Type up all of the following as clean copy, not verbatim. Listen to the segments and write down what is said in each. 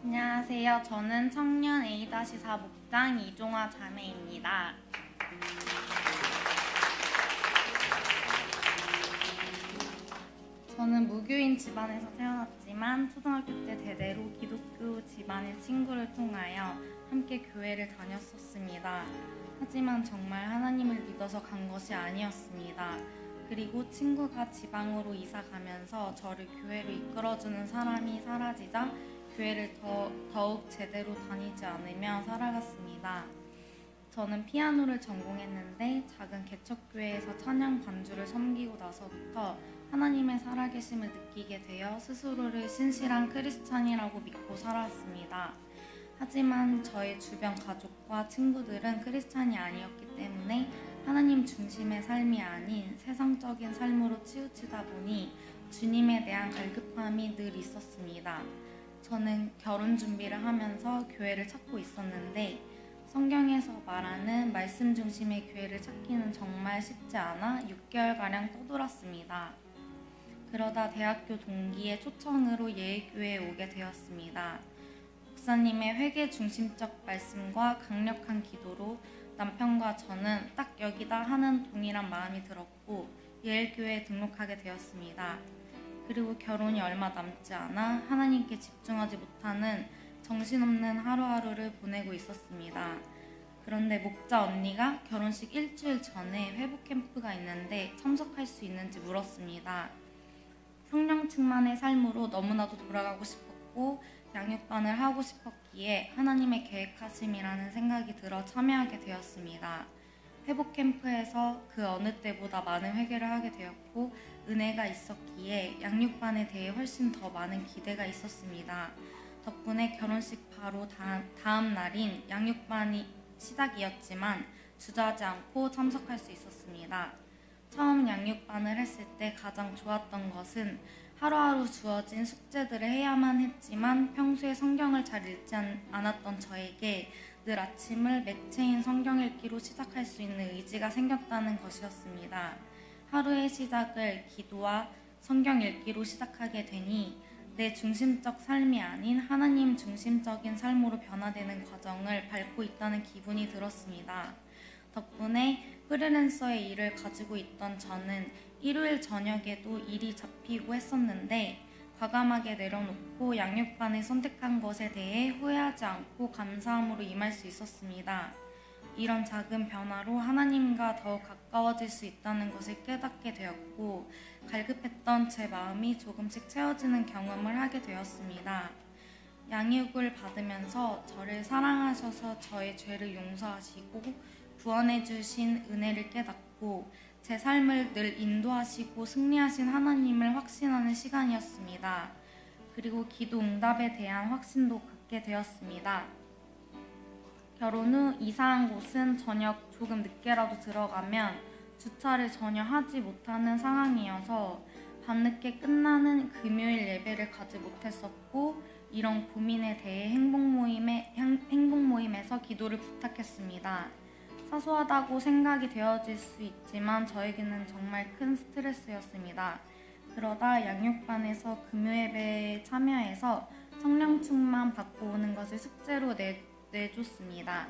안녕하세요. 저는 청년 A-4 목장 이종화 자매입니다. 저는 무교인 집안에서 태어났지만 초등학교 때 대대로 기독교 집안의 친구를 통하여 함께 교회를 다녔었습니다. 하지만 정말 하나님을 믿어서 간 것이 아니었습니다. 그리고 친구가 지방으로 이사 가면서 저를 교회로 이끌어주는 사람이 사라지자 교회를 더욱 제대로 다니지 않으며 살아갔습니다. 저는 피아노를 전공했는데 작은 개척교회에서 찬양 반주를 섬기고 나서부터 하나님의 살아계심을 느끼게 되어 스스로를 신실한 크리스찬이라고 믿고 살아왔습니다. 하지만 저의 주변 가족과 친구들은 크리스찬이 아니었기 때문에 하나님 중심의 삶이 아닌 세상적인 삶으로 치우치다 보니 주님에 대한 갈급함이 늘 있었습니다. 저는 결혼 준비를 하면서 교회를 찾고 있었는데 성경에서 말하는 말씀 중심의 교회를 찾기는 정말 쉽지 않아 6개월가량 떠돌았습니다. 그러다 대학교 동기의 초청으로 예일교회에 오게 되었습니다. 목사님의 회개 중심적 말씀과 강력한 기도로 남편과 저는 딱 여기다 하는 동일한 마음이 들었고 예일교회에 등록하게 되었습니다. 그리고 결혼이 얼마 남지 않아 하나님께 집중하지 못하는 정신없는 하루하루를 보내고 있었습니다. 그런데 목자 언니가 결혼식 일주일 전에 회복 캠프가 있는데 참석할 수 있는지 물었습니다. 성령 충만의 삶으로 너무나도 돌아가고 싶었고 양육반을 하고 싶었기에 하나님의 계획하심이라는 생각이 들어 참여하게 되었습니다. 회복 캠프에서 그 어느 때보다 많은 회개를 하게 되었고 은혜가 있었기에 양육반에 대해 훨씬 더 많은 기대가 있었습니다. 덕분에 결혼식 바로 다음 날인 양육반이 시작이었지만 주저하지 않고 참석할 수 있었습니다. 처음 양육반을 했을 때 가장 좋았던 것은 하루하루 주어진 숙제들을 해야만 했지만 평소에 성경을 잘 읽지 않았던 저에게 늘 아침을 매체인 성경 읽기로 시작할 수 있는 의지가 생겼다는 것이었습니다. 하루의 시작을 기도와 성경 읽기로 시작하게 되니 내 중심적 삶이 아닌 하나님 중심적인 삶으로 변화되는 과정을 밟고 있다는 기분이 들었습니다. 덕분에 프리랜서의 일을 가지고 있던 저는 일요일 저녁에도 일이 잡히고 했었는데 과감하게 내려놓고 양육반을 선택한 것에 대해 후회하지 않고 감사함으로 임할 수 있었습니다. 이런 작은 변화로 하나님과 더욱 가까워질 수 있다는 것을 깨닫게 되었고 갈급했던 제 마음이 조금씩 채워지는 경험을 하게 되었습니다. 양육을 받으면서 저를 사랑하셔서 저의 죄를 용서하시고 구원해 주신 은혜를 깨닫고 제 삶을 늘 인도하시고 승리하신 하나님을 확신하는 시간이었습니다. 그리고 기도 응답에 대한 확신도 갖게 되었습니다. 결혼 후 이사한 곳은 저녁 조금 늦게라도 들어가면 주차를 전혀 하지 못하는 상황이어서 밤늦게 끝나는 금요일 예배를 가지 못했었고 이런 고민에 대해 행복 모임에서 기도를 부탁했습니다. 사소하다고 생각이 되어질 수 있지만 저에게는 정말 큰 스트레스였습니다. 그러다 양육반에서 금요예배에 참여해서 성령 충만 받고 오는 것을 숙제로 내줬습니다.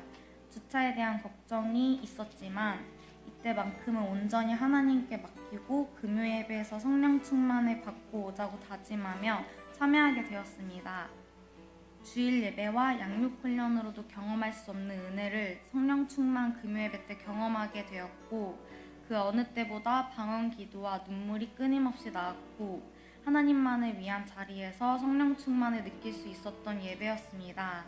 주차에 대한 걱정이 있었지만 이때만큼은 온전히 하나님께 맡기고 금요예배에서 성령 충만을 받고 오자고 다짐하며 참여하게 되었습니다. 주일 예배와 양육 훈련으로도 경험할 수 없는 은혜를 성령 충만 금요예배 때 경험하게 되었고 그 어느 때보다 방언 기도와 눈물이 끊임없이 나왔고 하나님만을 위한 자리에서 성령 충만을 느낄 수 있었던 예배였습니다.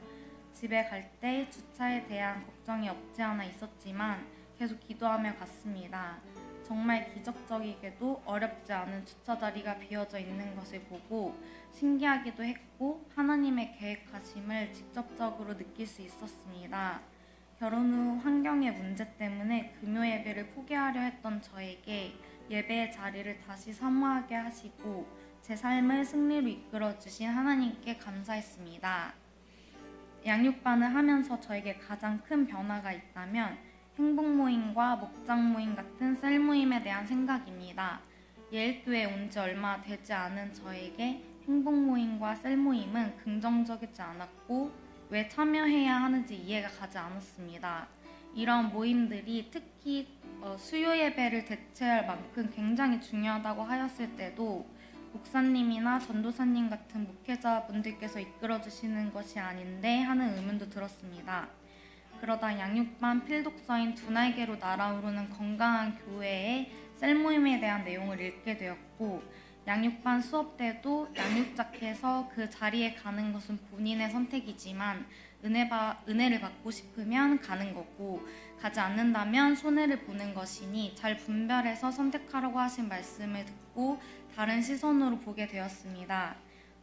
집에 갈 때 주차에 대한 걱정이 없지 않아 있었지만 계속 기도하며 갔습니다. 정말 기적적이게도 어렵지 않은 주차 자리가 비어져 있는 것을 보고 신기하기도 했고 하나님의 계획하심을 직접적으로 느낄 수 있었습니다. 결혼 후 환경의 문제 때문에 금요 예배를 포기하려 했던 저에게 예배의 자리를 다시 사모하게 하시고 제 삶을 승리로 이끌어 주신 하나님께 감사했습니다. 양육반을 하면서 저에게 가장 큰 변화가 있다면 행복 모임과 목장 모임 같은 셀 모임에 대한 생각입니다. 예일교회에 온 지 얼마 되지 않은 저에게 행복 모임과 셀 모임은 긍정적이지 않았고 왜 참여해야 하는지 이해가 가지 않았습니다. 이런 모임들이 특히 수요 예배를 대체할 만큼 굉장히 중요하다고 하였을 때도 목사님이나 전도사님 같은 목회자분들께서 이끌어주시는 것이 아닌데 하는 의문도 들었습니다. 그러다 양육반 필독서인 두 날개로 날아오르는 건강한 교회의 셀 모임에 대한 내용을 읽게 되었고 양육반 수업 때도 양육자께서 그 자리에 가는 것은 본인의 선택이지만 은혜를 받고 싶으면 가는 거고 가지 않는다면 손해를 보는 것이니 잘 분별해서 선택하라고 하신 말씀을 듣고 다른 시선으로 보게 되었습니다.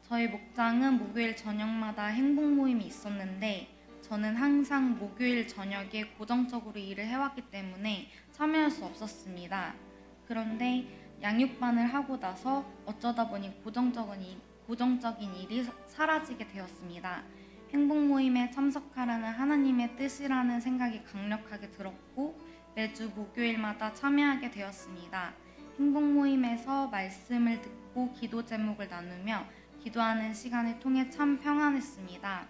저희 목장은 목요일 저녁마다 행복 모임이 있었는데 저는 항상 목요일 저녁에 고정적으로 일을 해왔기 때문에 참여할 수 없었습니다. 그런데 양육반을 하고 나서 어쩌다 보니 고정적인 일이 사라지게 되었습니다. 행복 모임에 참석하라는 하나님의 뜻이라는 생각이 강력하게 들었고 매주 목요일마다 참여하게 되었습니다. 행복 모임에서 말씀을 듣고 기도 제목을 나누며 기도하는 시간을 통해 참 평안했습니다.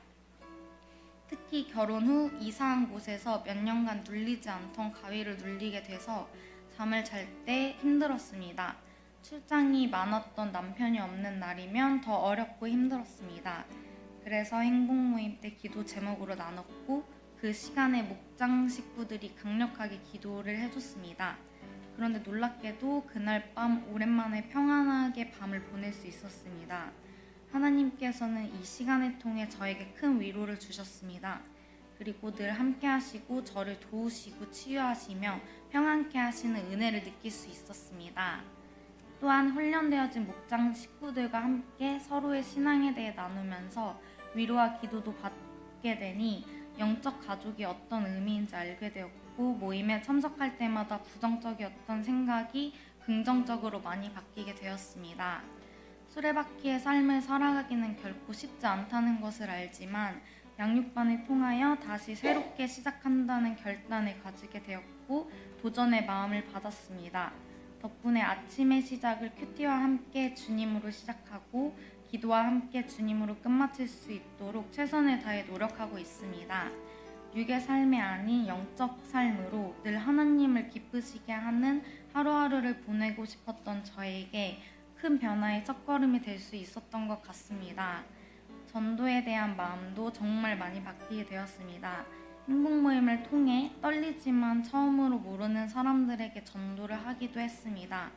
특히 결혼 후 이사한 곳에서 몇 년간 눌리지 않던 가위를 눌리게 돼서 잠을 잘 때 힘들었습니다. 출장이 많았던 남편이 없는 날이면 더 어렵고 힘들었습니다. 그래서 행복 모임 때 기도 제목으로 나눴고 그 시간에 목장 식구들이 강력하게 기도를 해줬습니다. 그런데 놀랍게도 그날 밤 오랜만에 평안하게 밤을 보낼 수 있었습니다. 하나님께서는 이 시간을 통해 저에게 큰 위로를 주셨습니다. 그리고 늘 함께 하시고 저를 도우시고 치유하시며 평안케 하시는 은혜를 느낄 수 있었습니다. 또한 훈련되어진 목장 식구들과 함께 서로의 신앙에 대해 나누면서 위로와 기도도 받게 되니 영적 가족이 어떤 의미인지 알게 되었고 모임에 참석할 때마다 부정적이었던 생각이 긍정적으로 많이 바뀌게 되었습니다. 수레바퀴의 삶을 살아가기는 결코 쉽지 않다는 것을 알지만 양육반을 통하여 다시 새롭게 시작한다는 결단을 가지게 되었고 도전의 마음을 받았습니다. 덕분에 아침의 시작을 큐티와 함께 주님으로 시작하고 기도와 함께 주님으로 끝마칠 수 있도록 최선을 다해 노력하고 있습니다. 육의 삶이 아닌 영적 삶으로 늘 하나님을 기쁘시게 하는 하루하루를 보내고 싶었던 저에게 큰 변화의 첫걸음이 될 수 있었던 것 같습니다. 전도에 대한 마음도 정말 많이 바뀌게 되었습니다. 행복 모임을 통해 떨리지만 처음으로 모르는 사람들에게 전도를 하기도 했습니다.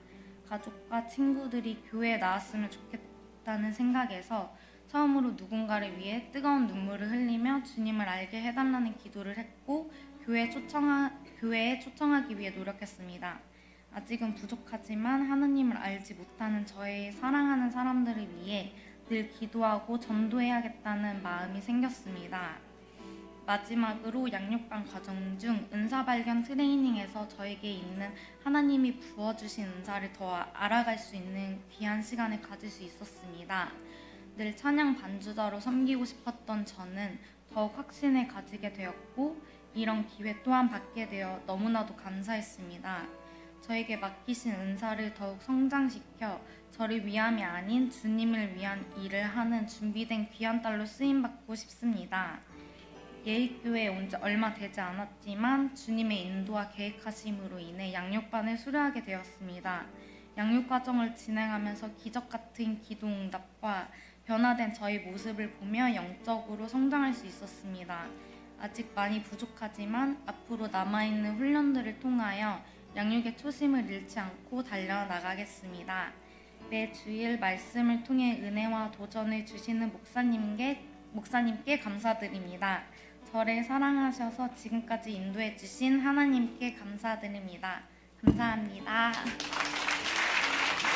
가족과 친구들이 교회에 나왔으면 좋겠다는 생각에서 처음으로 누군가를 위해 뜨거운 눈물을 흘리며 주님을 알게 해달라는 기도를 했고 교회에 초청하기 위해 노력했습니다. 아직은 부족하지만 하나님을 알지 못하는 저의 사랑하는 사람들을 위해 늘 기도하고 전도해야겠다는 마음이 생겼습니다. 마지막으로 양육반 과정 중 은사 발견 트레이닝에서 저에게 있는 하나님이 부어주신 은사를 더 알아갈 수 있는 귀한 시간을 가질 수 있었습니다. 늘 찬양 반주자로 섬기고 싶었던 저는 더욱 확신을 가지게 되었고 이런 기회 또한 받게 되어 너무나도 감사했습니다. 저에게 맡기신 은사를 더욱 성장시켜 저를 위함이 아닌 주님을 위한 일을 하는 준비된 귀한 딸로 쓰임받고 싶습니다. 예일교회에 온 지 얼마 되지 않았지만 주님의 인도와 계획하심으로 인해 양육반을 수료하게 되었습니다. 양육 과정을 진행하면서 기적 같은 기도 응답과 변화된 저희 모습을 보며 영적으로 성장할 수 있었습니다. 아직 많이 부족하지만 앞으로 남아있는 훈련들을 통하여 양육의 초심을 잃지 않고 달려나가겠습니다. 매 주일 말씀을 통해 은혜와 도전을 주시는 목사님께 감사드립니다. 저를 사랑하셔서 지금까지 인도해 주신 하나님께 감사드립니다. 감사합니다.